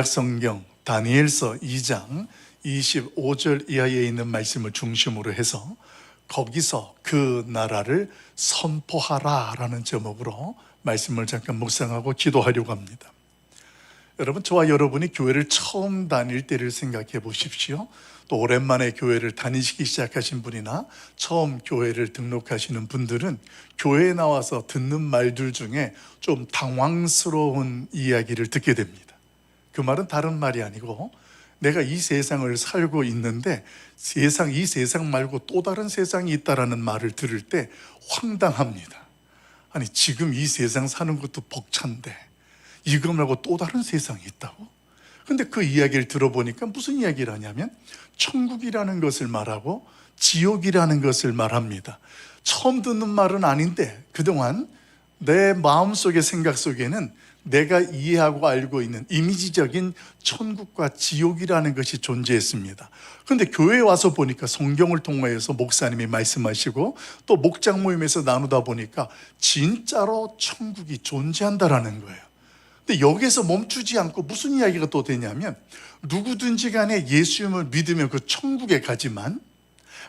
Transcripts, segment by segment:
성경 다니엘서 2장 25절 이하에 있는 말씀을 중심으로 해서 거기서 그 나라를 선포하라 라는 제목으로 말씀을 잠깐 묵상하고 기도하려고 합니다. 여러분, 저와 여러분이 교회를 처음 다닐 때를 생각해 보십시오. 또 오랜만에 교회를 다니시기 시작하신 분이나 처음 교회를 등록하시는 분들은 교회에 나와서 듣는 말들 중에 좀 당황스러운 이야기를 듣게 됩니다. 그 말은 다른 말이 아니고 내가 이 세상을 살고 있는데 이 세상 말고 또 다른 세상이 있다라는 말을 들을 때 황당합니다. 아니, 지금 이 세상 사는 것도 벅찬데 이거 말고 또 다른 세상이 있다고? 근데 그 이야기를 들어보니까 무슨 이야기를 하냐면 천국이라는 것을 말하고 지옥이라는 것을 말합니다. 처음 듣는 말은 아닌데 그동안 내 마음속의 생각 속에는 내가 이해하고 알고 있는 이미지적인 천국과 지옥이라는 것이 존재했습니다. 그런데 교회에 와서 보니까 성경을 통해서 목사님이 말씀하시고 또 목장 모임에서 나누다 보니까 진짜로 천국이 존재한다라는 거예요. 근데 여기서 멈추지 않고 무슨 이야기가 또 되냐면 누구든지 간에 예수님을 믿으면 그 천국에 가지만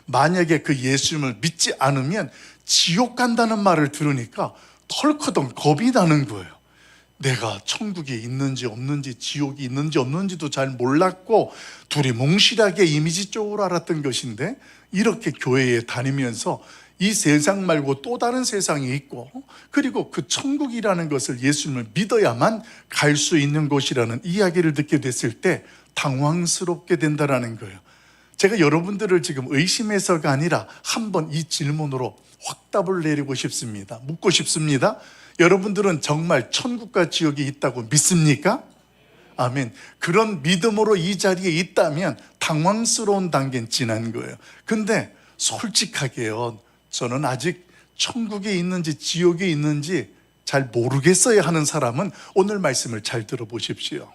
만약에 그 예수님을 믿지 않으면 지옥 간다는 말을 들으니까 덜커덩 겁이 나는 거예요. 내가 천국이 있는지 없는지 지옥이 있는지 없는지도 잘 몰랐고 둘이 몽실하게 이미지적으로 알았던 것인데 이렇게 교회에 다니면서 이 세상 말고 또 다른 세상이 있고 그리고 그 천국이라는 것을 예수님을 믿어야만 갈 수 있는 곳이라는 이야기를 듣게 됐을 때 당황스럽게 된다는 거예요. 제가 여러분들을 지금 의심해서가 아니라 한번 이 질문으로 확답을 내리고 싶습니다. 묻고 싶습니다. 여러분들은 정말 천국과 지옥이 있다고 믿습니까? 아멘. 그런 믿음으로 이 자리에 있다면 당황스러운 단계는 지난 거예요. 근데 솔직하게요, 저는 아직 천국에 있는지 지옥에 있는지 잘 모르겠어야 하는 사람은 오늘 말씀을 잘 들어보십시오.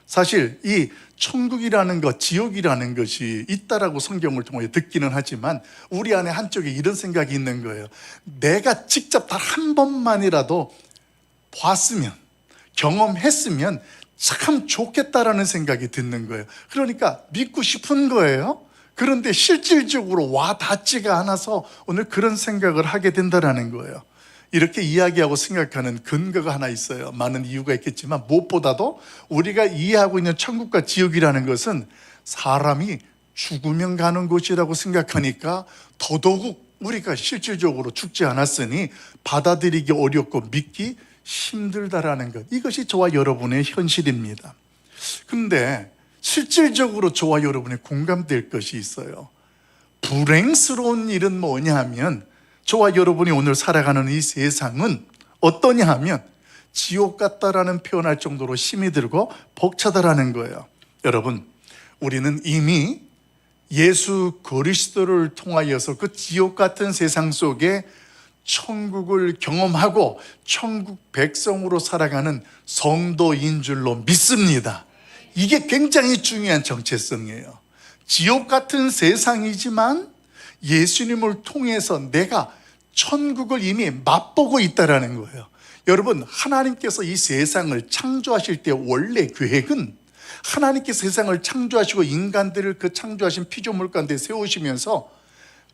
사실 이 천국이라는 것, 지옥이라는 것이 있다라고 성경을 통해 듣기는 하지만 우리 안에 한쪽에 이런 생각이 있는 거예요. 내가 직접 단 한 번만이라도 봤으면, 경험했으면 참 좋겠다라는 생각이 드는 거예요. 그러니까 믿고 싶은 거예요. 그런데 실질적으로 와 닿지가 않아서 오늘 그런 생각을 하게 된다는 거예요. 이렇게 이야기하고 생각하는 근거가 하나 있어요. 많은 이유가 있겠지만 무엇보다도 우리가 이해하고 있는 천국과 지옥이라는 것은 사람이 죽으면 가는 곳이라고 생각하니까 더더욱 우리가 실질적으로 죽지 않았으니 받아들이기 어렵고 믿기 힘들다라는 것, 이것이 저와 여러분의 현실입니다. 근데 실질적으로 저와 여러분이 공감될 것이 있어요. 불행스러운 일은 뭐냐 하면 저와 여러분이 오늘 살아가는 이 세상은 어떠냐 하면 지옥 같다라는 표현할 정도로 힘이 들고 벅차다라는 거예요. 여러분, 우리는 이미 예수 그리스도를 통하여서 그 지옥 같은 세상 속에 천국을 경험하고 천국 백성으로 살아가는 성도인 줄로 믿습니다. 이게 굉장히 중요한 정체성이에요. 지옥 같은 세상이지만 예수님을 통해서 내가 천국을 이미 맛보고 있다는 거예요. 여러분, 하나님께서 이 세상을 창조하실 때 원래 계획은 하나님께서 세상을 창조하시고 인간들을 그 창조하신 피조물 가운데 세우시면서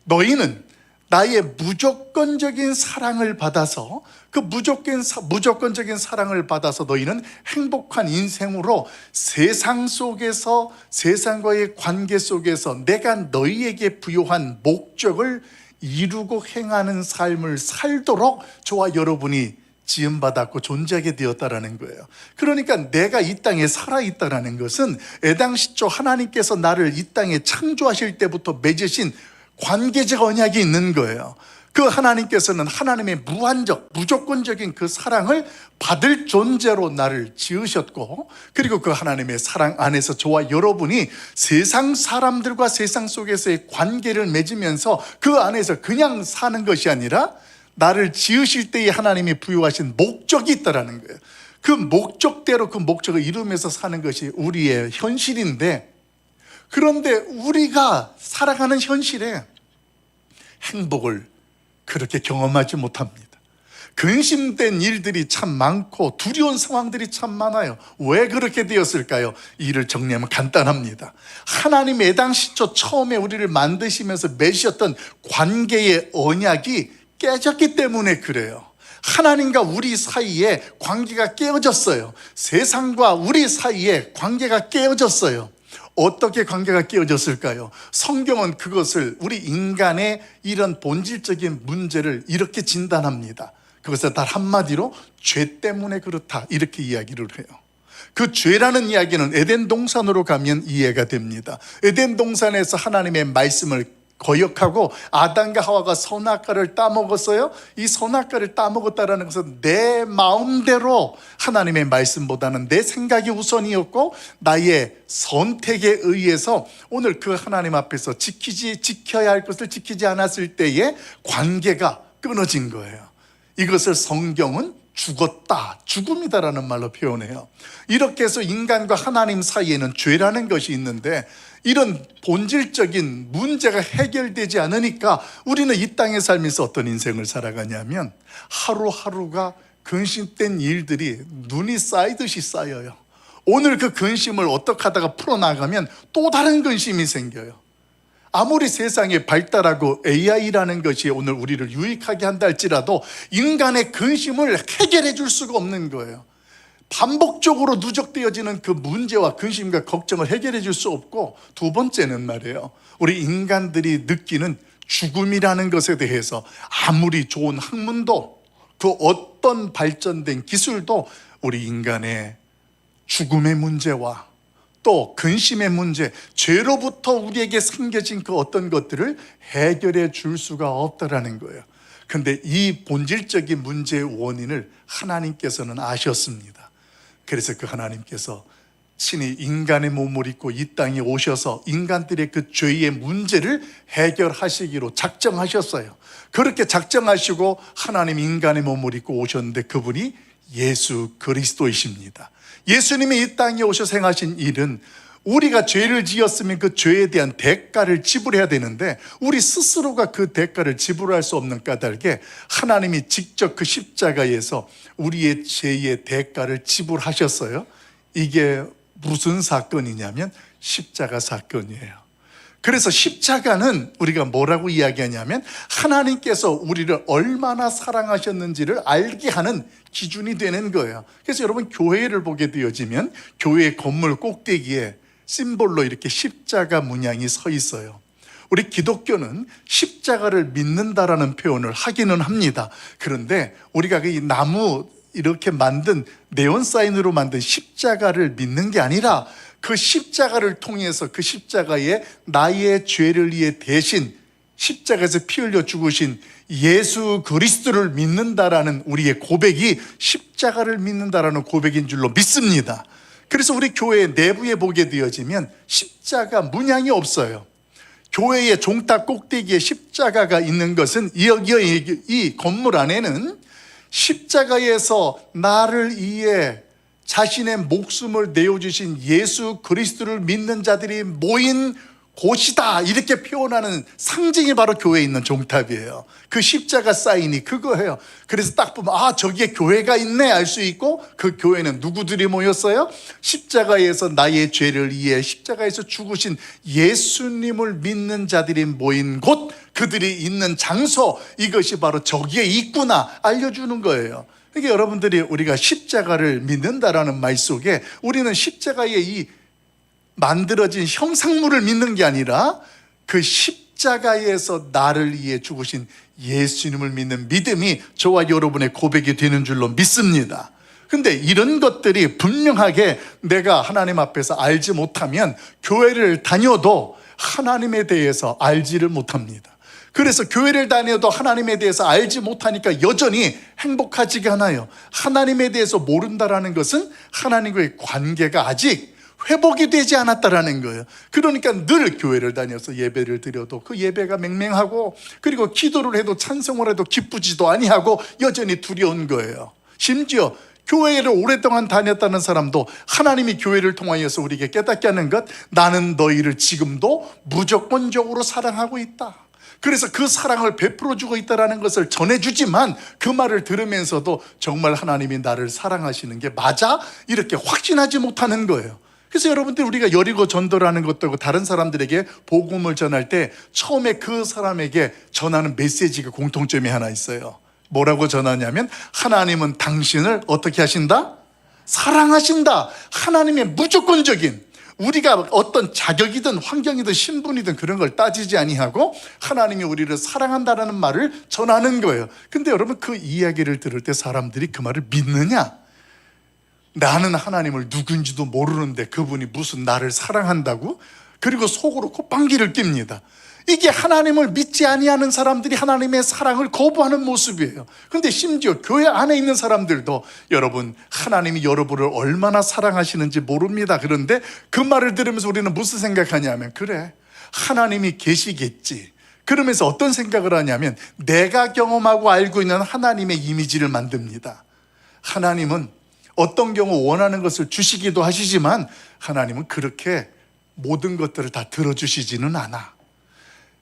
너희는 나의 무조건적인 사랑을 받아서 그 무조건적인 사랑을 받아서 너희는 행복한 인생으로 세상 속에서 세상과의 관계 속에서 내가 너희에게 부여한 목적을 이루고 행하는 삶을 살도록 저와 여러분이 지음받았고 존재하게 되었다라는 거예요. 그러니까 내가 이 땅에 살아있다라는 것은 애당시초 하나님께서 나를 이 땅에 창조하실 때부터 맺으신 관계적 언약이 있는 거예요. 그 하나님께서는 하나님의 무한적, 무조건적인 그 사랑을 받을 존재로 나를 지으셨고, 그리고 그 하나님의 사랑 안에서 저와 여러분이 세상 사람들과 세상 속에서의 관계를 맺으면서 그 안에서 그냥 사는 것이 아니라 나를 지으실 때에 하나님이 부여하신 목적이 있다라는 거예요. 그 목적대로 그 목적을 이루면서 사는 것이 우리의 현실인데, 그런데 우리가 살아가는 현실에 행복을 그렇게 경험하지 못합니다. 근심된 일들이 참 많고 두려운 상황들이 참 많아요. 왜 그렇게 되었을까요? 이를 정리하면 간단합니다. 하나님 애당시초 처음에 우리를 만드시면서 맺으셨던 관계의 언약이 깨졌기 때문에 그래요. 하나님과 우리 사이에 관계가 깨어졌어요. 세상과 우리 사이에 관계가 깨어졌어요. 어떻게 관계가 깨어졌을까요? 성경은 그것을 우리 인간의 이런 본질적인 문제를 이렇게 진단합니다. 그것을 단 한마디로 죄 때문에 그렇다, 이렇게 이야기를 해요. 그 죄라는 이야기는 에덴 동산으로 가면 이해가 됩니다. 에덴 동산에서 하나님의 말씀을 거역하고 아담과 하와가 선악과를 따먹었어요. 이 선악과를 따먹었다는 것은 내 마음대로 하나님의 말씀보다는 내 생각이 우선이었고 나의 선택에 의해서 오늘 그 하나님 앞에서 지켜야 할 것을 지키지 않았을 때에 관계가 끊어진 거예요. 이것을 성경은 죽었다, 죽음이다라는 말로 표현해요. 이렇게 해서 인간과 하나님 사이에는 죄라는 것이 있는데 이런 본질적인 문제가 해결되지 않으니까 우리는 이 땅에 살면서 어떤 인생을 살아가냐면 하루하루가 근심된 일들이 눈이 쌓이듯이 쌓여요. 오늘 그 근심을 어떻게 하다가 풀어나가면 또 다른 근심이 생겨요. 아무리 세상에 발달하고 AI라는 것이 오늘 우리를 유익하게 한다 할지라도 인간의 근심을 해결해 줄 수가 없는 거예요. 반복적으로 누적되어지는 그 문제와 근심과 걱정을 해결해 줄 수 없고, 두 번째는 말이에요, 우리 인간들이 느끼는 죽음이라는 것에 대해서 아무리 좋은 학문도 그 어떤 발전된 기술도 우리 인간의 죽음의 문제와 또 근심의 문제, 죄로부터 우리에게 생겨진 그 어떤 것들을 해결해 줄 수가 없다라는 거예요. 근데 이 본질적인 문제의 원인을 하나님께서는 아셨습니다. 그래서 그 하나님께서 친히 인간의 몸을 입고 이 땅에 오셔서 인간들의 그 죄의 문제를 해결하시기로 작정하셨어요. 그렇게 작정하시고 하나님 인간의 몸을 입고 오셨는데 그분이 예수 그리스도이십니다. 예수님이 이 땅에 오셔서 행하신 일은 우리가 죄를 지었으면 그 죄에 대한 대가를 지불해야 되는데 우리 스스로가 그 대가를 지불할 수 없는 까닭에 하나님이 직접 그 십자가에서 우리의 죄의 대가를 지불하셨어요. 이게 무슨 사건이냐면 십자가 사건이에요. 그래서 십자가는 우리가 뭐라고 이야기하냐면 하나님께서 우리를 얼마나 사랑하셨는지를 알게 하는 기준이 되는 거예요. 그래서 여러분 교회를 보게 되어지면 교회 건물 꼭대기에 심볼로 이렇게 십자가 문양이 서 있어요. 우리 기독교는 십자가를 믿는다라는 표현을 하기는 합니다. 그런데 우리가 이 나무 이렇게 만든 네온사인으로 만든 십자가를 믿는 게 아니라 그 십자가를 통해서 그 십자가에 나의 죄를 위해 대신 십자가에서 피 흘려 죽으신 예수 그리스도를 믿는다라는 우리의 고백이 십자가를 믿는다라는 고백인 줄로 믿습니다. 그래서 우리 교회 내부에 보게 되어지면 십자가 문양이 없어요. 교회의 종탑 꼭대기에 십자가가 있는 것은 이 건물 안에는 십자가에서 나를 위해 자신의 목숨을 내어주신 예수 그리스도를 믿는 자들이 모인 곳이다, 이렇게 표현하는 상징이 바로 교회에 있는 종탑이에요. 그 십자가 사인이 그거예요. 그래서 딱 보면 아, 저기에 교회가 있네 알 수 있고, 그 교회는 누구들이 모였어요? 십자가에서 나의 죄를 위해 십자가에서 죽으신 예수님을 믿는 자들이 모인 곳, 그들이 있는 장소, 이것이 바로 저기에 있구나 알려주는 거예요. 그러니까 여러분들이 우리가 십자가를 믿는다라는 말 속에 우리는 십자가의 이 만들어진 형상물을 믿는 게 아니라 그 십자가에서 나를 위해 죽으신 예수님을 믿는 믿음이 저와 여러분의 고백이 되는 줄로 믿습니다. 근데 이런 것들이 분명하게 내가 하나님 앞에서 알지 못하면 교회를 다녀도 하나님에 대해서 알지를 못합니다. 그래서 교회를 다녀도 하나님에 대해서 알지 못하니까 여전히 행복하지가 않아요. 하나님에 대해서 모른다라는 것은 하나님과의 관계가 아직 회복이 되지 않았다라는 거예요. 그러니까 늘 교회를 다녀서 예배를 드려도 그 예배가 맹맹하고, 그리고 기도를 해도 찬송을 해도 기쁘지도 아니하고 여전히 두려운 거예요. 심지어 교회를 오랫동안 다녔다는 사람도 하나님이 교회를 통하여서 우리에게 깨닫게 하는 것, 나는 너희를 지금도 무조건적으로 사랑하고 있다. 그래서 그 사랑을 베풀어주고 있다는 것을 전해주지만 그 말을 들으면서도 정말 하나님이 나를 사랑하시는 게 맞아? 이렇게 확신하지 못하는 거예요. 그래서 여러분들, 우리가 여리고 전도라는 것도 다른 사람들에게 복음을 전할 때 처음에 그 사람에게 전하는 메시지가 공통점이 하나 있어요. 뭐라고 전하냐면, 하나님은 당신을 어떻게 하신다? 사랑하신다. 하나님의 무조건적인, 우리가 어떤 자격이든 환경이든 신분이든 그런 걸 따지지 아니하고 하나님이 우리를 사랑한다는 말을 전하는 거예요. 근데 여러분, 그 이야기를 들을 때 사람들이 그 말을 믿느냐? 나는 하나님을 누군지도 모르는데 그분이 무슨 나를 사랑한다고? 그리고 속으로 콧방귀를 낍니다. 이게 하나님을 믿지 아니하는 사람들이 하나님의 사랑을 거부하는 모습이에요. 그런데 심지어 교회 안에 있는 사람들도 여러분, 하나님이 여러분을 얼마나 사랑하시는지 모릅니다. 그런데 그 말을 들으면서 우리는 무슨 생각하냐면, 그래, 하나님이 계시겠지. 그러면서 어떤 생각을 하냐면, 내가 경험하고 알고 있는 하나님의 이미지를 만듭니다. 하나님은 어떤 경우 원하는 것을 주시기도 하시지만 하나님은 그렇게 모든 것들을 다 들어주시지는 않아.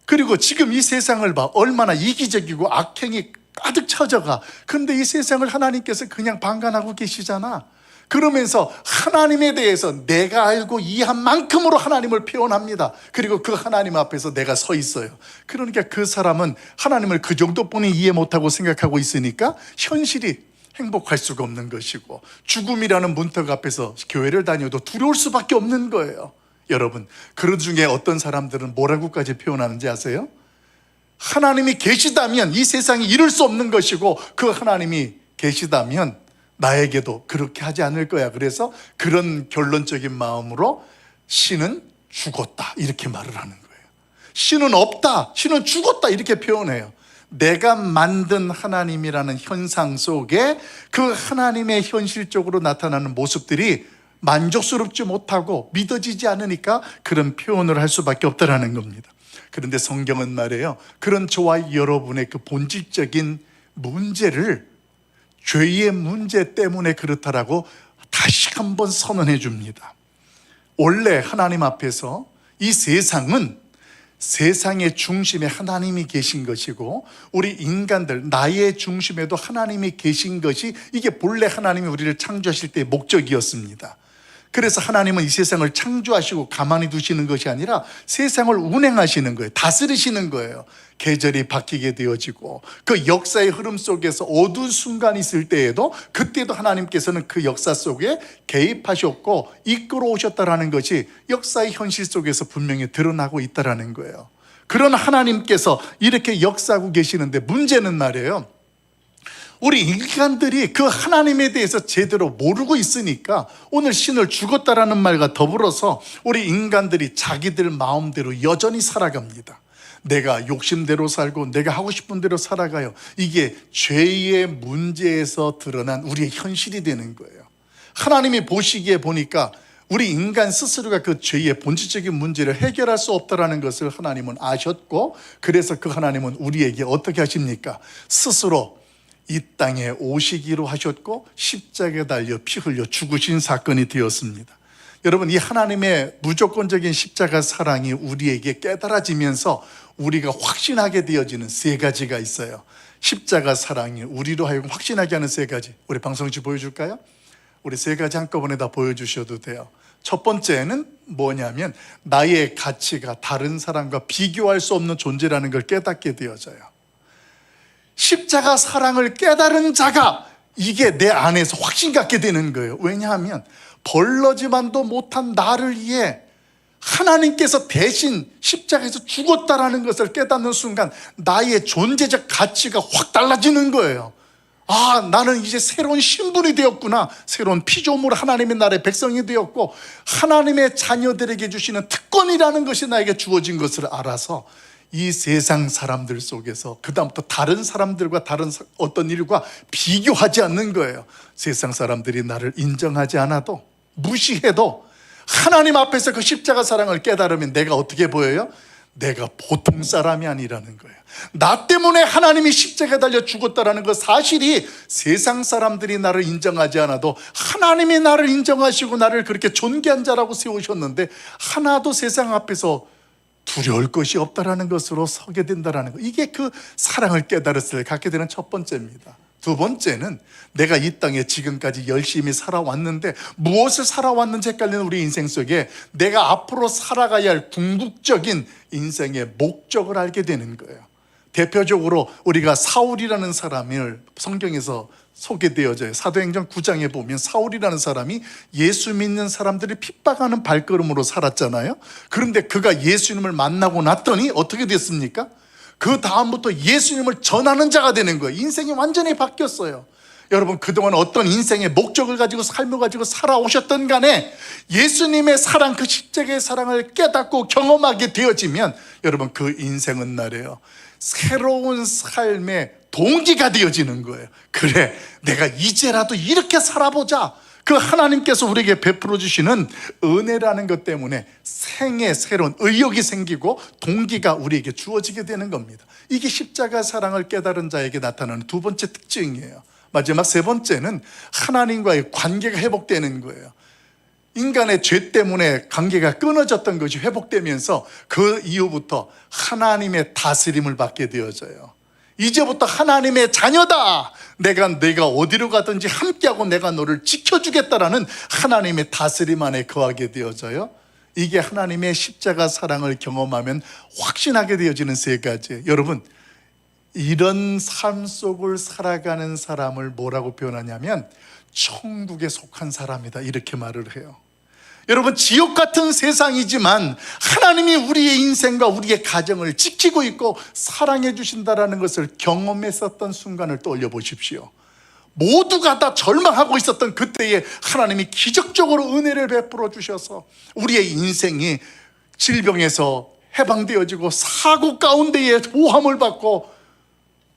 그리고 지금 이 세상을 봐, 얼마나 이기적이고 악행이 가득 찾아가. 그런데 이 세상을 하나님께서 그냥 방관하고 계시잖아. 그러면서 하나님에 대해서 내가 알고 이해한 만큼으로 하나님을 표현합니다. 그리고 그 하나님 앞에서 내가 서 있어요. 그러니까 그 사람은 하나님을 그 정도뿐이 이해 못하고 생각하고 있으니까 현실이 행복할 수가 없는 것이고, 죽음이라는 문턱 앞에서 교회를 다녀도 두려울 수밖에 없는 거예요. 여러분, 그 중에 어떤 사람들은 뭐라고까지 표현하는지 아세요? 하나님이 계시다면 이 세상이 이룰 수 없는 것이고, 그 하나님이 계시다면 나에게도 그렇게 하지 않을 거야. 그래서 그런 결론적인 마음으로 신은 죽었다, 이렇게 말을 하는 거예요. 신은 없다, 신은 죽었다, 이렇게 표현해요. 내가 만든 하나님이라는 현상 속에 그 하나님의 현실적으로 나타나는 모습들이 만족스럽지 못하고 믿어지지 않으니까 그런 표현을 할 수밖에 없다는 겁니다. 그런데 성경은 말이에요, 그런 저와 여러분의 그 본질적인 문제를 죄의 문제 때문에 그렇다라고 다시 한번 선언해 줍니다. 원래 하나님 앞에서 이 세상은 세상의 중심에 하나님이 계신 것이고, 우리 인간들, 나의 중심에도 하나님이 계신 것이, 이게 본래 하나님이 우리를 창조하실 때의 목적이었습니다. 그래서 하나님은 이 세상을 창조하시고 가만히 두시는 것이 아니라 세상을 운행하시는 거예요. 다스리시는 거예요. 계절이 바뀌게 되어지고, 그 역사의 흐름 속에서 어두운 순간이 있을 때에도 그때도 하나님께서는 그 역사 속에 개입하셨고 이끌어 오셨다라는 것이 역사의 현실 속에서 분명히 드러나고 있다라는 거예요. 그런 하나님께서 이렇게 역사하고 계시는데, 문제는 말이에요, 우리 인간들이 그 하나님에 대해서 제대로 모르고 있으니까 오늘 신을 죽었다라는 말과 더불어서 우리 인간들이 자기들 마음대로 여전히 살아갑니다. 내가 욕심대로 살고 내가 하고 싶은 대로 살아가요. 이게 죄의 문제에서 드러난 우리의 현실이 되는 거예요. 하나님이 보시기에 보니까 우리 인간 스스로가 그 죄의 본질적인 문제를 해결할 수 없다는 것을 하나님은 아셨고, 그래서 그 하나님은 우리에게 어떻게 하십니까? 스스로 이 땅에 오시기로 하셨고 십자가에 달려 피 흘려 죽으신 사건이 되었습니다. 여러분, 이 하나님의 무조건적인 십자가 사랑이 우리에게 깨달아지면서 우리가 확신하게 되어지는 세 가지가 있어요. 십자가 사랑이 우리로 하여금 확신하게 하는 세 가지, 우리 방송지 보여줄까요? 우리 세 가지 한꺼번에 다 보여주셔도 돼요. 첫 번째는 뭐냐면, 나의 가치가 다른 사람과 비교할 수 없는 존재라는 걸 깨닫게 되어져요. 십자가 사랑을 깨달은 자가 이게 내 안에서 확신 갖게 되는 거예요. 왜냐하면 벌러지만도 못한 나를 위해 하나님께서 대신 십자가에서 죽었다라는 것을 깨닫는 순간 나의 존재적 가치가 확 달라지는 거예요. 아, 나는 이제 새로운 신분이 되었구나. 새로운 피조물, 하나님의 나라의 백성이 되었고, 하나님의 자녀들에게 주시는 특권이라는 것이 나에게 주어진 것을 알아서 이 세상 사람들 속에서 그다음부터 다른 사람들과 다른 어떤 일과 비교하지 않는 거예요. 세상 사람들이 나를 인정하지 않아도, 무시해도 하나님 앞에서 그 십자가 사랑을 깨달으면 내가 어떻게 보여요? 내가 보통 사람이 아니라는 거예요. 나 때문에 하나님이 십자가에 달려 죽었다는 그 사실이 세상 사람들이 나를 인정하지 않아도 하나님이 나를 인정하시고 나를 그렇게 존귀한 자라고 세우셨는데, 하나도 세상 앞에서 두려울 것이 없다라는 것으로 서게 된다라는 것. 이게 그 사랑을 깨달았을 때 갖게 되는 첫 번째입니다. 두 번째는 내가 이 땅에 지금까지 열심히 살아왔는데 무엇을 살아왔는지 헷갈리는 우리 인생 속에 내가 앞으로 살아가야 할 궁극적인 인생의 목적을 알게 되는 거예요. 대표적으로 우리가 사울이라는 사람을 성경에서 소개되어져요. 사도행전 9장에 보면 사울이라는 사람이 예수 믿는 사람들이 핍박하는 발걸음으로 살았잖아요. 그런데 그가 예수님을 만나고 났더니 어떻게 됐습니까? 그 다음부터 예수님을 전하는 자가 되는 거예요. 인생이 완전히 바뀌었어요. 여러분, 그동안 어떤 인생의 목적을 가지고 삶을 가지고 살아오셨던 간에 예수님의 사랑, 그 십자가의 사랑을 깨닫고 경험하게 되어지면 여러분, 그 인생은 말이에요, 새로운 삶의 동기가 되어지는 거예요. 그래, 내가 이제라도 이렇게 살아보자. 그 하나님께서 우리에게 베풀어 주시는 은혜라는 것 때문에 생의 새로운 의욕이 생기고 동기가 우리에게 주어지게 되는 겁니다. 이게 십자가 사랑을 깨달은 자에게 나타나는 두 번째 특징이에요. 마지막 세 번째는 하나님과의 관계가 회복되는 거예요. 인간의 죄 때문에 관계가 끊어졌던 것이 회복되면서 그 이후부터 하나님의 다스림을 받게 되어져요. 이제부터 하나님의 자녀다. 내가 어디로 가든지 함께하고 내가 너를 지켜주겠다라는 하나님의 다스림 안에 거하게 되어져요. 이게 하나님의 십자가 사랑을 경험하면 확신하게 되어지는 세 가지. 여러분, 이런 삶 속을 살아가는 사람을 뭐라고 표현하냐면 천국에 속한 사람이다, 이렇게 말을 해요. 여러분, 지옥 같은 세상이지만 하나님이 우리의 인생과 우리의 가정을 지키고 있고 사랑해 주신다라는 것을 경험했었던 순간을 떠올려 보십시오. 모두가 다 절망하고 있었던 그때에 하나님이 기적적으로 은혜를 베풀어 주셔서 우리의 인생이 질병에서 해방되어지고 사고 가운데에 보함을 받고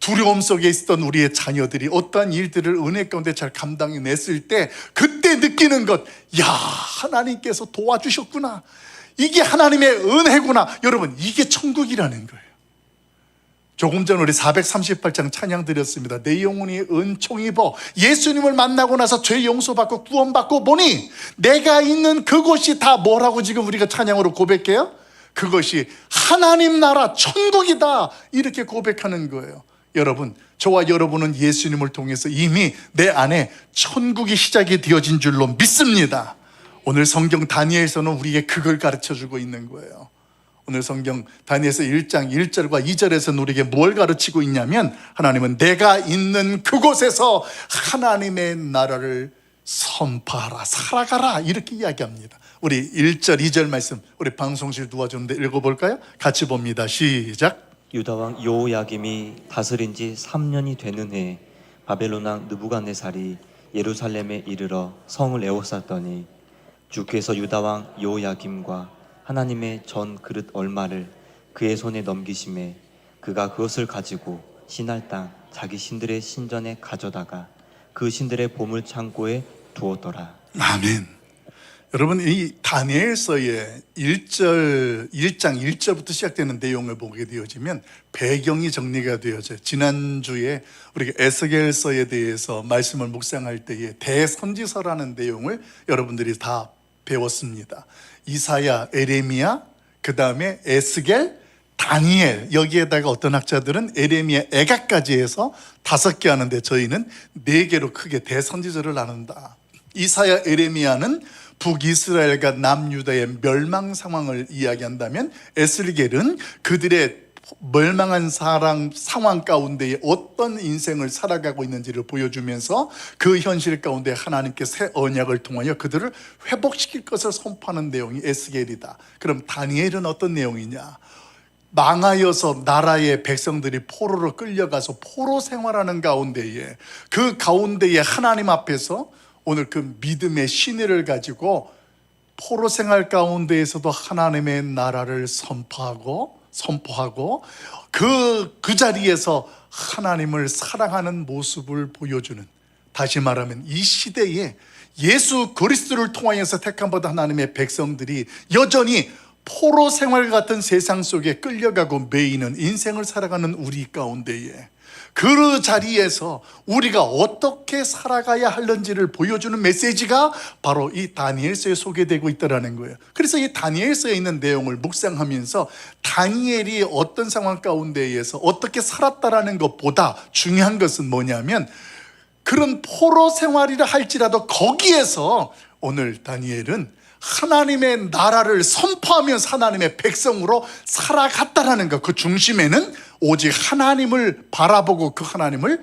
두려움 속에 있었던 우리의 자녀들이 어떠한 일들을 은혜 가운데 잘 감당해냈을 때 그때 느끼는 것, 야, 하나님께서 도와주셨구나, 이게 하나님의 은혜구나. 여러분, 이게 천국이라는 거예요. 조금 전 우리 438장 찬양 드렸습니다. 내 영혼이 은총 입어 예수님을 만나고 나서 죄 용서받고 구원받고 보니 내가 있는 그곳이 다 뭐라고 지금 우리가 찬양으로 고백해요? 그것이 하나님 나라 천국이다, 이렇게 고백하는 거예요. 여러분, 저와 여러분은 예수님을 통해서 이미 내 안에 천국이 시작이 되어진 줄로 믿습니다. 오늘 성경 다니엘서는 우리에게 그걸 가르쳐주고 있는 거예요. 오늘 성경 다니엘서 1장 1절과 2절에서는 우리에게 뭘 가르치고 있냐면 하나님은 내가 있는 그곳에서 하나님의 나라를 선포하라, 살아가라, 이렇게 이야기합니다. 우리 1절 2절 말씀 우리 방송실 도와주는데 읽어볼까요? 같이 봅니다. 시작. 유다왕 여호야김이 다스린 지 3년이 되는 해 바벨론 왕 느부갓네살이 예루살렘에 이르러 성을 에워쌌더니 주께서 유다왕 여호야김과 하나님의 전 그릇 얼마를 그의 손에 넘기심에 그가 그것을 가지고 신할 땅 자기 신들의 신전에 가져다가 그 신들의 보물 창고에 두었더라. 아멘. 여러분, 이 다니엘서의 1장 1절부터 시작되는 내용을 보게 되어지면 배경이 정리가 되어져요. 지난주에 우리가 에스겔서에 대해서 말씀을 묵상할 때에 대선지서라는 내용을 여러분들이 다 배웠습니다. 이사야, 에레미야, 그 다음에 에스겔, 다니엘, 여기에다가 어떤 학자들은 에레미야, 에가까지 해서 5개 하는데 저희는 4개로 크게 대선지서를 나눈다. 이사야, 에레미야는 북이스라엘과 남유다의 멸망 상황을 이야기한다면 에스겔은 그들의 멸망한 상황 가운데에 어떤 인생을 살아가고 있는지를 보여주면서 그 현실 가운데 하나님께 새 언약을 통하여 그들을 회복시킬 것을 선포하는 내용이 에스겔이다. 그럼 다니엘은 어떤 내용이냐? 망하여서 나라의 백성들이 포로로 끌려가서 포로 생활하는 가운데에 그 가운데에 하나님 앞에서 오늘 그 믿음의 신의를 가지고 포로 생활 가운데에서도 하나님의 나라를 선포하고 그 자리에서 하나님을 사랑하는 모습을 보여주는, 다시 말하면 이 시대에 예수 그리스도를 통하여서 택함 받은 하나님의 백성들이 여전히 포로 생활 같은 세상 속에 끌려가고 매이는 인생을 살아가는 우리 가운데에 그 자리에서 우리가 어떻게 살아가야 하는지를 보여주는 메시지가 바로 이 다니엘서에 소개되고 있다는 거예요. 그래서 이 다니엘서에 있는 내용을 묵상하면서 다니엘이 어떤 상황 가운데에서 어떻게 살았다라는 것보다 중요한 것은 뭐냐면, 그런 포로 생활이라 할지라도 거기에서 오늘 다니엘은 하나님의 나라를 선포하면서 하나님의 백성으로 살아갔다라는 것, 그 중심에는 오직 하나님을 바라보고 그 하나님을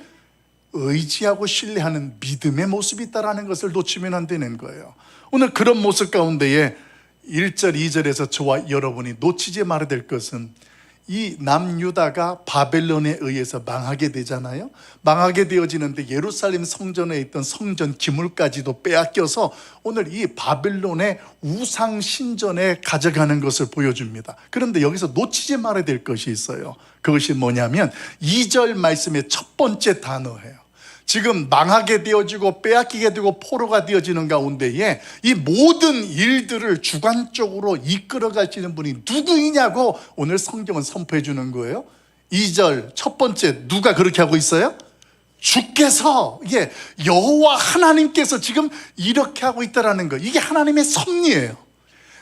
의지하고 신뢰하는 믿음의 모습이 있다라는 것을 놓치면 안 되는 거예요. 오늘 그런 모습 가운데에 1절, 2절에서 저와 여러분이 놓치지 말아야 될 것은, 이 남유다가 바벨론에 의해서 망하게 되잖아요. 망하게 되어지는데 예루살렘 성전에 있던 성전 기물까지도 빼앗겨서 오늘 이 바벨론의 우상 신전에 가져가는 것을 보여줍니다. 그런데 여기서 놓치지 말아야 될 것이 있어요. 그것이 뭐냐면 2절 말씀의 첫 번째 단어예요. 지금 망하게 되어지고 빼앗기게 되고 포로가 되어지는 가운데에 이 모든 일들을 주관적으로 이끌어 가시는 분이 누구이냐고 오늘 성경은 선포해 주는 거예요. 2절 첫 번째, 누가 그렇게 하고 있어요? 주께서, 이게 여호와 하나님께서 지금 이렇게 하고 있다라는 거, 이게 하나님의 섭리예요.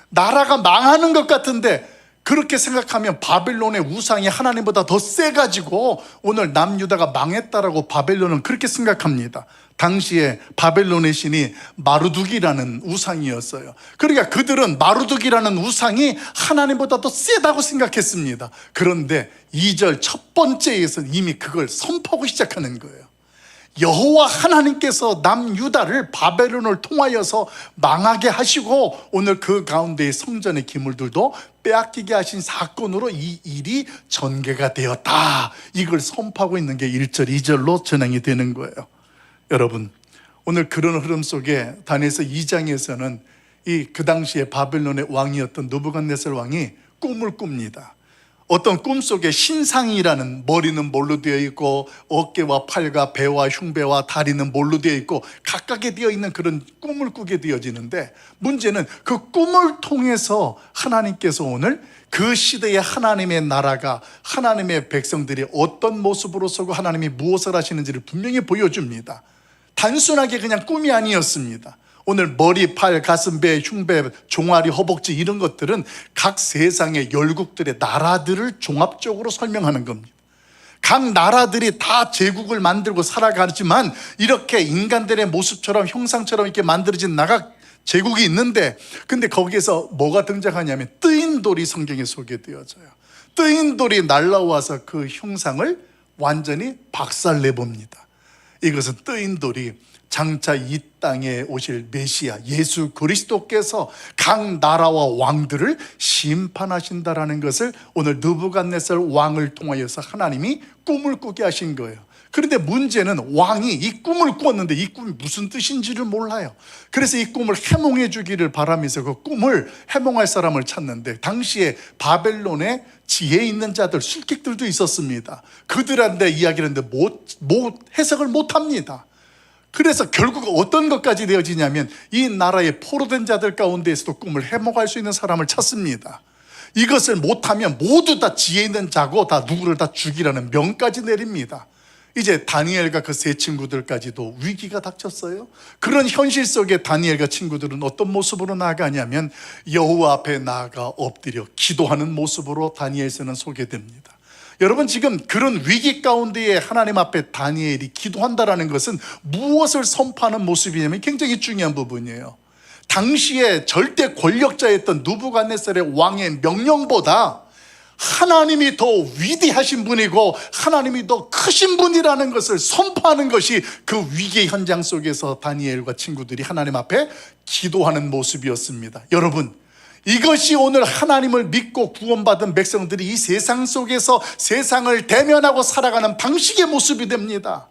나라가 망하는 것 같은데 그렇게 생각하면 바벨론의 우상이 하나님보다 더 세가지고 오늘 남유다가 망했다라고 바벨론은 그렇게 생각합니다. 당시에 바벨론의 신이 마루둑이라는 우상이었어요. 그러니까 그들은 마루둑이라는 우상이 하나님보다 더 세다고 생각했습니다. 그런데 2절 첫 번째에서 이미 그걸 선포하고 시작하는 거예요. 여호와 하나님께서 남유다를 바벨론을 통하여서 망하게 하시고 오늘 그 가운데의 성전의 기물들도 빼앗기게 하신 사건으로 이 일이 전개가 되었다, 이걸 선포하고 있는 게 1절, 2절로 전행이 되는 거예요. 여러분, 오늘 그런 흐름 속에 다니엘서 2장에서는 그 당시에 바벨론의 왕이었던 느부갓네살 왕이 꿈을 꿉니다. 어떤 꿈속에 신상이라는, 머리는 뭘로 되어 있고 어깨와 팔과 배와 흉배와 다리는 뭘로 되어 있고 각각에 되어 있는 그런 꿈을 꾸게 되어지는데, 문제는 그 꿈을 통해서 하나님께서 오늘 그 시대의 하나님의 나라가, 하나님의 백성들이 어떤 모습으로 서고 하나님이 무엇을 하시는지를 분명히 보여줍니다. 단순하게 그냥 꿈이 아니었습니다. 오늘 머리, 팔, 가슴, 배, 흉배, 종아리, 허벅지, 이런 것들은 각 세상의 열국들의 나라들을 종합적으로 설명하는 겁니다. 각 나라들이 다 제국을 만들고 살아가지만 이렇게 인간들의 모습처럼, 형상처럼 이렇게 만들어진 나라 제국이 있는데, 근데 거기에서 뭐가 등장하냐면 뜨인 돌이 성경에 소개되어져요. 뜨인 돌이 날라와서 그 형상을 완전히 박살내봅니다. 이것은 뜨인 돌이 장차 이 땅에 오실 메시아 예수 그리스도께서 각 나라와 왕들을 심판하신다라는 것을 오늘 느부갓네살 왕을 통하여서 하나님이 꿈을 꾸게 하신 거예요. 그런데 문제는 왕이 이 꿈을 꾸었는데 이 꿈이 무슨 뜻인지를 몰라요. 그래서 이 꿈을 해몽해 주기를 바라면서 그 꿈을 해몽할 사람을 찾는데, 당시에 바벨론에 지혜 있는 자들, 술객들도 있었습니다. 그들한테 이야기를 했는데 해석을 못합니다. 그래서 결국 어떤 것까지 되어지냐면 이 나라의 포로된 자들 가운데에서도 꿈을 해몽할 수 있는 사람을 찾습니다. 이것을 못하면 모두 다 지혜 있는 자고 다 누구를 다 죽이라는 명까지 내립니다. 이제 다니엘과 그 세 친구들까지도 위기가 닥쳤어요. 그런 현실 속에 다니엘과 친구들은 어떤 모습으로 나아가냐면 여호와 앞에 나아가 엎드려 기도하는 모습으로 다니엘서는 소개됩니다. 여러분, 지금 그런 위기 가운데에 하나님 앞에 다니엘이 기도한다라는 것은 무엇을 선포하는 모습이냐면 굉장히 중요한 부분이에요. 당시에 절대 권력자였던 느부갓네살의 왕의 명령보다 하나님이 더 위대하신 분이고 하나님이 더 크신 분이라는 것을 선포하는 것이 그 위기의 현장 속에서 다니엘과 친구들이 하나님 앞에 기도하는 모습이었습니다. 여러분, 이것이 오늘 하나님을 믿고 구원받은 백성들이 이 세상 속에서 세상을 대면하고 살아가는 방식의 모습이 됩니다.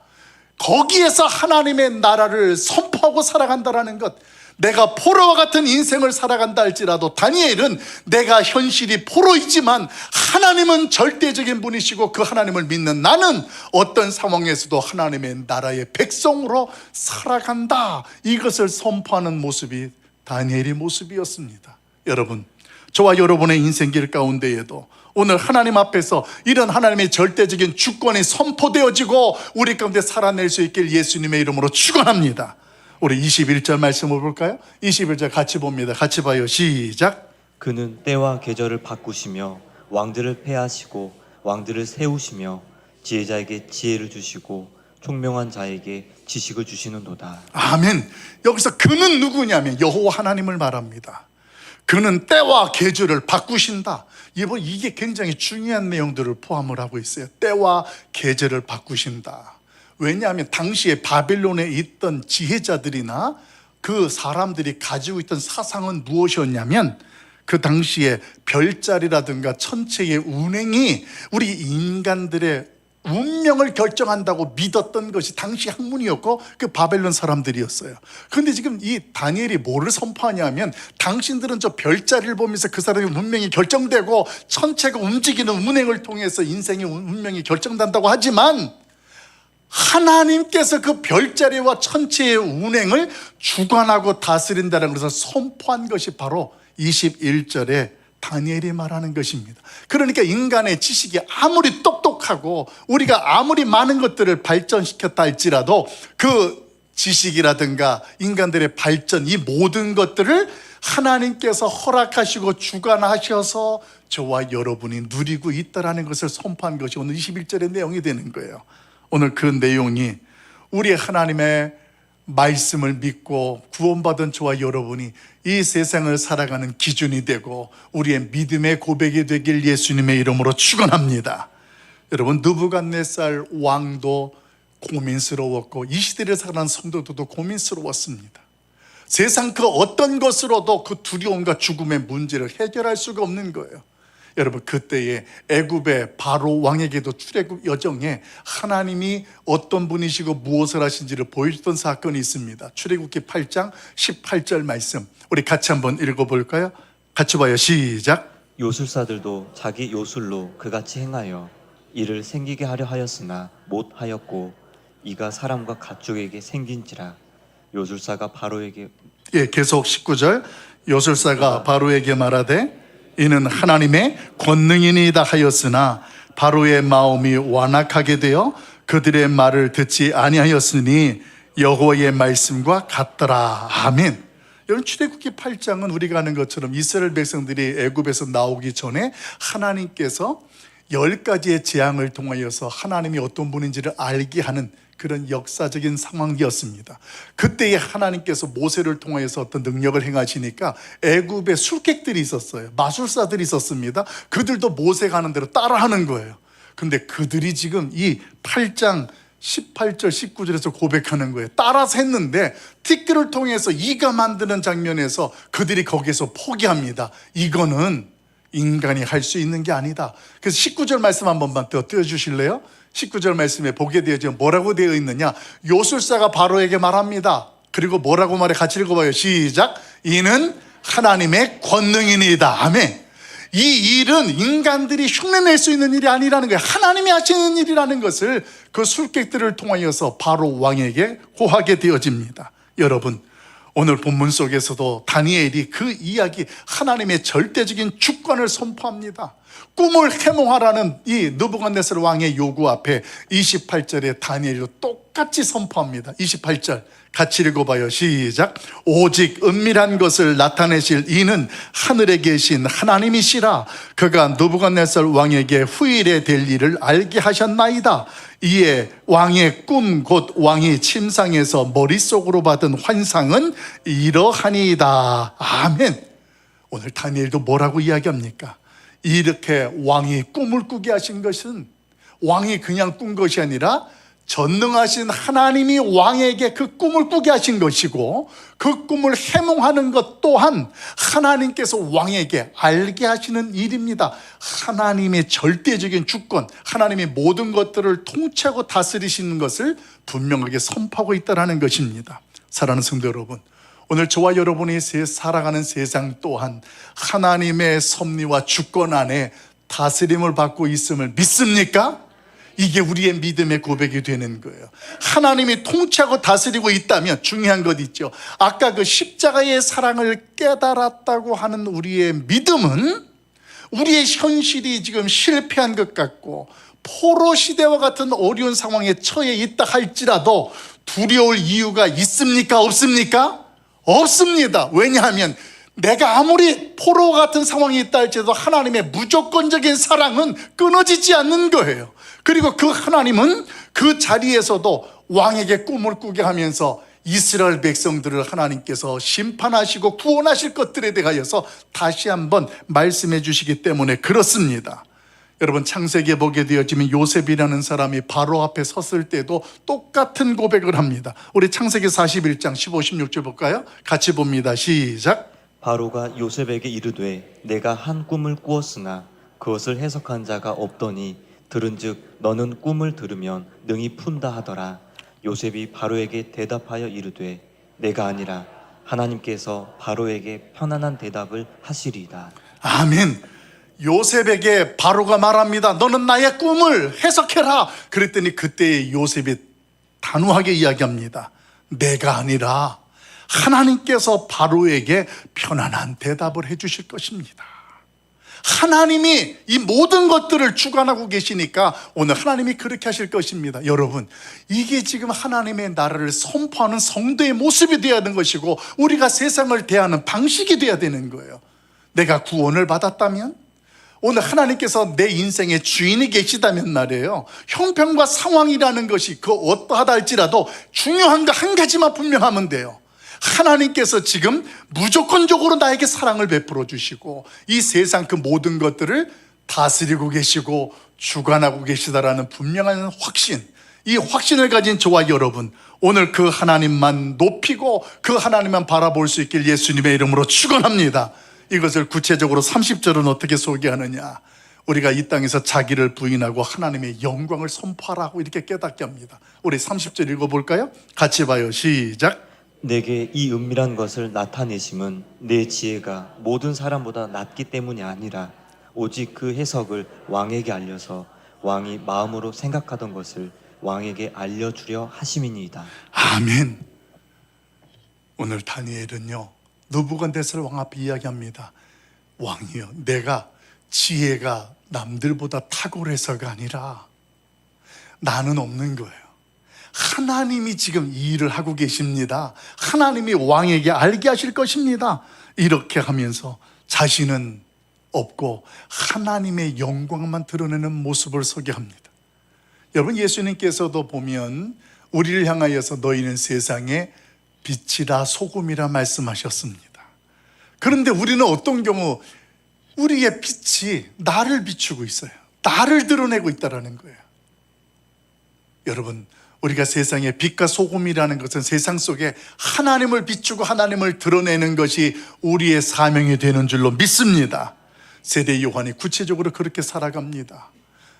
거기에서 하나님의 나라를 선포하고 살아간다는 것, 내가 포로와 같은 인생을 살아간다 할지라도 다니엘은 내가 현실이 포로이지만 하나님은 절대적인 분이시고 그 하나님을 믿는 나는 어떤 상황에서도 하나님의 나라의 백성으로 살아간다, 이것을 선포하는 모습이 다니엘의 모습이었습니다. 여러분, 저와 여러분의 인생길 가운데에도 오늘 하나님 앞에서 이런 하나님의 절대적인 주권이 선포되어지고 우리 가운데 살아낼 수 있길 예수님의 이름으로 축원합니다. 우리 21절 말씀을 볼까요? 21절 같이 봅니다. 같이 봐요. 시작. 그는 때와 계절을 바꾸시며 왕들을 패하시고 왕들을 세우시며 지혜자에게 지혜를 주시고 총명한 자에게 지식을 주시는도다. 아멘. 여기서 그는 누구냐면 여호와 하나님을 말합니다. 그는 때와 계절을 바꾸신다. 이게 굉장히 중요한 내용들을 포함을 하고 있어요. 때와 계절을 바꾸신다. 왜냐하면 당시에 바벨론에 있던 지혜자들이나 그 사람들이 가지고 있던 사상은 무엇이었냐면 그 당시에 별자리라든가 천체의 운행이 우리 인간들의 운명을 결정한다고 믿었던 것이 당시 학문이었고 그 바벨론 사람들이었어요. 그런데 지금 이 다니엘이 뭐를 선포하냐면 당신들은 저 별자리를 보면서 그 사람의 운명이 결정되고 천체가 움직이는 운행을 통해서 인생의 운명이 결정된다고 하지만 하나님께서 그 별자리와 천체의 운행을 주관하고 다스린다는 것을 선포한 것이 바로 21절에 다니엘이 말하는 것입니다. 그러니까 인간의 지식이 아무리 똑똑하고 우리가 아무리 많은 것들을 발전시켰다 할지라도 그 지식이라든가 인간들의 발전, 이 모든 것들을 하나님께서 허락하시고 주관하셔서 저와 여러분이 누리고 있다는 것을 선포한 것이 오늘 21절의 내용이 되는 거예요. 오늘 그 내용이 우리 하나님의 말씀을 믿고 구원받은 저와 여러분이 이 세상을 살아가는 기준이 되고 우리의 믿음의 고백이 되길 예수님의 이름으로 축원합니다. 여러분, 느부갓네살 왕도 고민스러웠고 이 시대를 살아가는 성도들도 고민스러웠습니다. 세상 그 어떤 것으로도 그 두려움과 죽음의 문제를 해결할 수가 없는 거예요. 여러분, 그때에 애굽의 바로 왕에게도 출애굽 여정에 하나님이 어떤 분이시고 무엇을 하신지를 보여줬던 사건이 있습니다. 출애굽기 8장 18절 말씀 우리 같이 한번 읽어볼까요? 같이 봐요. 시작. 요술사들도 자기 요술로 그같이 행하여 이를 생기게 하려 하였으나 못하였고 이가 사람과 가축에게 생긴지라. 요술사가 바로에게 계속 19절. 요술사가 바로에게 말하되 이는 하나님의 권능이니이다 하였으나 바로의 마음이 완악하게 되어 그들의 말을 듣지 아니하였으니 여호와의 말씀과 같더라. 아멘. 여러분, 출애굽기 8장은 우리가 아는 것처럼 이스라엘 백성들이 애굽에서 나오기 전에 하나님께서 10가지의 재앙을 통하여서 하나님이 어떤 분인지를 알게 하는 그런 역사적인 상황이었습니다. 그때에 하나님께서 모세를 통하여서 어떤 능력을 행하시니까 애굽에 술객들이 있었어요. 마술사들이 있었습니다. 그들도 모세가 하는 대로 따라하는 거예요. 근데 그들이 지금 이 8장 18절 19절에서 고백하는 거예요. 따라서 했는데 티끌을 통해서 이가 만드는 장면에서 그들이 거기서 포기합니다. 이거는 인간이 할 수 있는 게 아니다. 그래서 19절 말씀 한 번만 더 띄워주실래요? 19절 말씀에 보게 되어지면 뭐라고 되어 있느냐? 요술사가 바로에게 말합니다. 그리고 뭐라고 말해? 같이 읽어봐요. 시작. 이는 하나님의 권능이니이다. 아멘. 이 일은 인간들이 흉내낼 수 있는 일이 아니라는 거예요. 하나님이 하시는 일이라는 것을 그 술객들을 통하여서 바로 왕에게 고하게 되어집니다. 여러분, 오늘 본문 속에서도 다니엘이 그 이야기, 하나님의 절대적인 주권을 선포합니다. 꿈을 해몽하라는 이 느부갓네살 왕의 요구 앞에 28절에 다니엘도 똑같이 선포합니다. 28절 같이 읽어봐요. 시작. 오직 은밀한 것을 나타내실 이는 하늘에 계신 하나님이시라. 그가 느부갓네살 왕에게 후일에 될 일을 알게 하셨나이다. 이에 왕의 꿈 곧 왕이 침상에서 머릿속으로 받은 환상은 이러하니이다. 아멘. 오늘 다니엘도 뭐라고 이야기합니까? 이렇게 왕이 꿈을 꾸게 하신 것은 왕이 그냥 꾼 것이 아니라 전능하신 하나님이 왕에게 그 꿈을 꾸게 하신 것이고 그 꿈을 해몽하는 것 또한 하나님께서 왕에게 알게 하시는 일입니다. 하나님의 절대적인 주권, 하나님의 모든 것들을 통치하고 다스리시는 것을 분명하게 선포하고 있다는 것입니다. 사랑하는 성도 여러분, 오늘 저와 여러분이 살아가는 세상 또한 하나님의 섭리와 주권 안에 다스림을 받고 있음을 믿습니까? 이게 우리의 믿음의 고백이 되는 거예요. 하나님이 통치하고 다스리고 있다면 중요한 것 있죠. 아까 그 십자가의 사랑을 깨달았다고 하는 우리의 믿음은 우리의 현실이 지금 실패한 것 같고 포로 시대와 같은 어려운 상황에 처해 있다 할지라도 두려울 이유가 있습니까? 없습니까? 없습니다. 왜냐하면 내가 아무리 포로와 같은 상황이 있다 할지라도 하나님의 무조건적인 사랑은 끊어지지 않는 거예요. 그리고 그 하나님은 그 자리에서도 왕에게 꿈을 꾸게 하면서 이스라엘 백성들을 하나님께서 심판하시고 구원하실 것들에 대하여서 다시 한번 말씀해 주시기 때문에 그렇습니다. 여러분, 창세기에 보게 되어지면 요셉이라는 사람이 바로 앞에 섰을 때도 똑같은 고백을 합니다. 우리 창세기 41장 15, 16절 볼까요? 같이 봅니다. 시작. 바로가 요셉에게 이르되 내가 한 꿈을 꾸었으나 그것을 해석한 자가 없더니 들은즉 너는 꿈을 들으면 능히 푼다 하더라. 요셉이 바로에게 대답하여 이르되 내가 아니라 하나님께서 바로에게 편안한 대답을 하시리이다. 아멘. 요셉에게 바로가 말합니다. 너는 나의 꿈을 해석해라. 그랬더니 그때 요셉이 단호하게 이야기합니다. 내가 아니라 하나님께서 바로에게 편안한 대답을 해주실 것입니다. 하나님이 이 모든 것들을 주관하고 계시니까 오늘 하나님이 그렇게 하실 것입니다. 여러분, 이게 지금 하나님의 나라를 선포하는 성도의 모습이 되어야 하는 것이고 우리가 세상을 대하는 방식이 되어야 되는 거예요. 내가 구원을 받았다면, 오늘 하나님께서 내 인생의 주인이 계시다면 말이에요, 형편과 상황이라는 것이 그 어떠하다 할지라도 중요한 거 한 가지만 분명하면 돼요. 하나님께서 지금 무조건적으로 나에게 사랑을 베풀어 주시고 이 세상 그 모든 것들을 다스리고 계시고 주관하고 계시다라는 분명한 확신, 이 확신을 가진 저와 여러분, 오늘 그 하나님만 높이고 그 하나님만 바라볼 수 있길 예수님의 이름으로 축원합니다. 이것을 구체적으로 30절은 어떻게 소개하느냐, 우리가 이 땅에서 자기를 부인하고 하나님의 영광을 선포하라고 이렇게 깨닫게 합니다. 우리 30절 읽어볼까요? 같이 봐요. 시작. 내게 이 은밀한 것을 나타내심은 내 지혜가 모든 사람보다 낫기 때문이 아니라 오직 그 해석을 왕에게 알려서 왕이 마음으로 생각하던 것을 왕에게 알려주려 하심이니이다. 아멘. 오늘 다니엘은요, 느부갓네살 왕 앞에 이야기합니다. 왕이여, 내가 지혜가 남들보다 탁월해서가 아니라 나는 없는 거예요. 하나님이 지금 이 일을 하고 계십니다. 하나님이 왕에게 알게 하실 것입니다. 이렇게 하면서 자신은 없고 하나님의 영광만 드러내는 모습을 소개합니다. 여러분, 예수님께서도 보면 우리를 향하여서 너희는 세상의 빛이라 소금이라 말씀하셨습니다. 그런데 우리는 어떤 경우 우리의 빛이 나를 비추고 있어요. 나를 드러내고 있다는 거예요. 여러분, 우리가 세상의 빛과 소금이라는 것은 세상 속에 하나님을 비추고 하나님을 드러내는 것이 우리의 사명이 되는 줄로 믿습니다. 세례 요한이 구체적으로 그렇게 살아갑니다.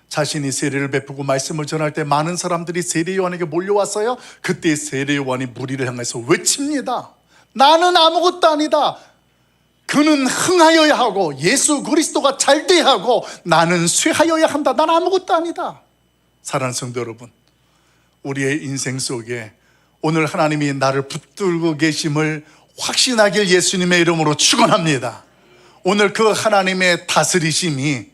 자신이 세례를 베푸고 말씀을 전할 때 많은 사람들이 세례 요한에게 몰려왔어요. 그때 세례 요한이 무리를 향해서 외칩니다. 나는 아무것도 아니다. 그는 흥하여야 하고 예수 그리스도가 잘 돼야 하고 나는 쇠하여야 한다. 난 아무것도 아니다. 사랑하는 성도 여러분, 우리의 인생 속에 오늘 하나님이 나를 붙들고 계심을 확신하길 예수님의 이름으로 축원합니다. 오늘 그 하나님의 다스리심이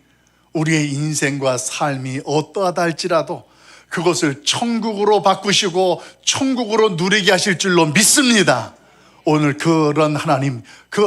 우리의 인생과 삶이 어떠하다 할지라도 그것을 천국으로 바꾸시고 천국으로 누리게 하실 줄로 믿습니다. 오늘 그런 하나님, 그